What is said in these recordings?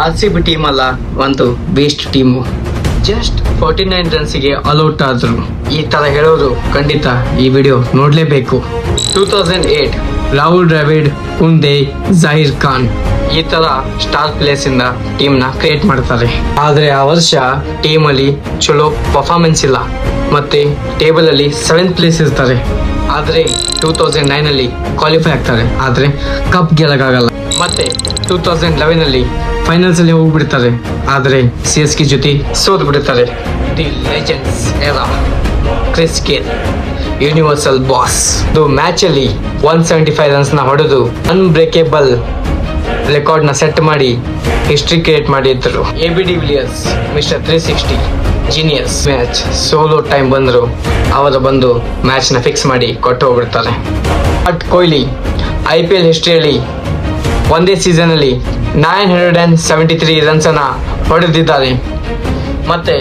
RCB team ಅಲ್ಲ, ಒಂದು best team. Just 49 ರನ್ಸಿಗೆ all out ಆದ್ರು. ಈ ತರ ಹೇಳೋರು ಖಂಡಿತ ಈ ವಿಡಿಯೋ ನೋಡ್ಲೇಬೇಕು. 2008 ರಾಹುಲ್ ದ್ರಾವಿಡ್, ಕುಂದೆ, ಜಹೀರ್ ಖಾನ್ ಈ ತರ ಸ್ಟಾರ್ ಪ್ಲೇಯರ್ಸ್ ಇಂದ ಟೀಮ್ ನ ಕ್ರಿಯೇಟ್ ಮಾಡ್ತಾರೆ. ಆದ್ರೆ ಆ ವರ್ಷ ಟೀಮ್ ಅಲ್ಲಿ ಚಲೋ ಪರ್ಫಾರ್ಮೆನ್ಸ್ ಇಲ್ಲ, ಮತ್ತೆ ಟೇಬಲ್ ಅಲ್ಲಿ 7th ಪ್ಲೇಸ್ ಇರ್ತಾರೆ. ಆದ್ರೆ 2009 ಅಲ್ಲಿ ಕ್ವಾಲಿಫೈ ಆಗ್ತಾರೆ, ಆದ್ರೆ ಕಪ್ ಗೆಲ್ಲಕ್ಕಾಗಲ್ಲ. ಮತ್ತೆ 2011 ಅಲ್ಲಿ ಫೈನಲ್ಸ್ ಅಲ್ಲಿ ಹೋಗ್ಬಿಡ್ತಾರೆ, ಆದ್ರೆ CSK ಜೊತೆ ಸೋತ್ ಬಿಡ್ತಾರೆ. The legends era, Chris Gayle universal boss. Match ಅಲ್ಲಿ 175 ರನ್ಸ್ ನ ಹೊಡೆದು ಅನ್ಬ್ರೇಕೇಬಲ್ ರೆಕಾರ್ಡ್ ನ ಸೆಟ್ ಮಾಡಿ ಹಿಸ್ಟ್ರಿ ಕ್ರಿಯೇಟ್ ಮಾಡಿದ್ರು. AB de Villiers mister 360 genius. Match ಸೋಲೋ ಟೈಮ್ ಬಂದ್ರು ಅವರು ಬಂದು ಮ್ಯಾಚ್ ನ ಫಿಕ್ಸ್ ಮಾಡಿ ಕೊಟ್ಟು ಹೋಗ್ಬಿಡ್ತಾರೆ. ವಿರಾಟ್ ಕೊಹ್ಲಿ IPL ಹಿಸ್ಟ್ರಿಯಲ್ಲಿ ಒಂದೇ ಸೀಸನ್ ಅಲ್ಲಿ 973 ರನ್ಸ್ ಅನ್ನ ಹೊಡೆದಿದ್ದಾರೆ. ಮತ್ತೆ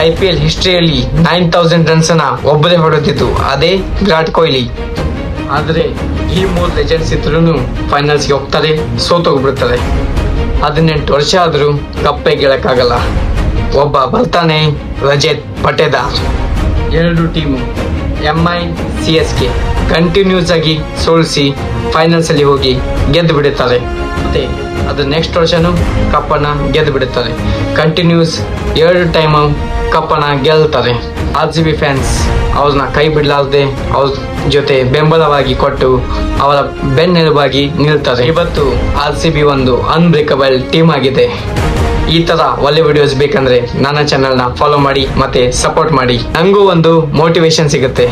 IPL ಹಿಸ್ಟ್ರಿಯಲ್ಲಿ 9000 ರನ್ಸ್ ಅನ್ನ ಒಬ್ಬರೇ ಹೊಡೆದಿತ್ತು, ಅದೇ ವಿರಾಟ್ ಕೊಹ್ಲಿ. ಆದ್ರೆ ಈ 3 ಲೆಜೆಂಡ್ಸ್ ಇದ್ರು ಫೈನಲ್ಸ್ಗೆ ಹೋಗ್ತಾರೆ, ಸೋತೋಗ್ಬಿಡ್ತಾರೆ. 18 ವರ್ಷ ಆದ್ರೂ ಕಪ್ಪೆ ಗೆಲ್ಲಕ್ಕಾಗಲ್ಲ. ಒಬ್ಬ ಬರ್ತಾನೆ, Rajat Patidar. 2 team MI CSK continues ಆಗಿ ಸೋಲಿಸಿ ಫೈನಲ್ಸ್ ಅಲ್ಲಿ ಹೋಗಿ ಗೆದ್ದು ಬಿಡುತ್ತಾರೆ. ಮತ್ತೆ ಅದು ನೆಕ್ಸ್ಟ್ ವರ್ಷನೂ ಕಪ್ಪನ್ನ ಗೆದ್ದು ಬಿಡುತ್ತಾರೆ. ಕಂಟಿನ್ಯೂಸ್ 2 ಟೈಮ್ ಕಪ್ಪನ್ನ ಗೆಲ್ತಾರೆ. RCB ಫ್ಯಾನ್ಸ್ ಅವ್ರನ್ನ ಕೈ ಬಿಡಲಾರದೆ ಅವ್ರ ಜೊತೆ ಬೆಂಬಲವಾಗಿ ಕೊಟ್ಟು ಅವರ ಬೆನ್ನೆಲುಬಾಗಿ ನಿಲ್ತಾರೆ. ಇವತ್ತು RCB ಒಂದು ಅನ್ಬ್ರೇಕಬಲ್ ಟೀಮ್ ಆಗಿದೆ. ಈ ತರ ಒಳ್ಳೆ ವಿಡಿಯೋಸ್ ಬೇಕಂದ್ರೆ ನನ್ನ ಚಾನೆಲ್ನ ಫಾಲೋ ಮಾಡಿ ಮತ್ತೆ ಸಪೋರ್ಟ್ ಮಾಡಿ, ನಂಗೂ ಒಂದು ಮೋಟಿವೇಶನ್ ಸಿಗುತ್ತೆ.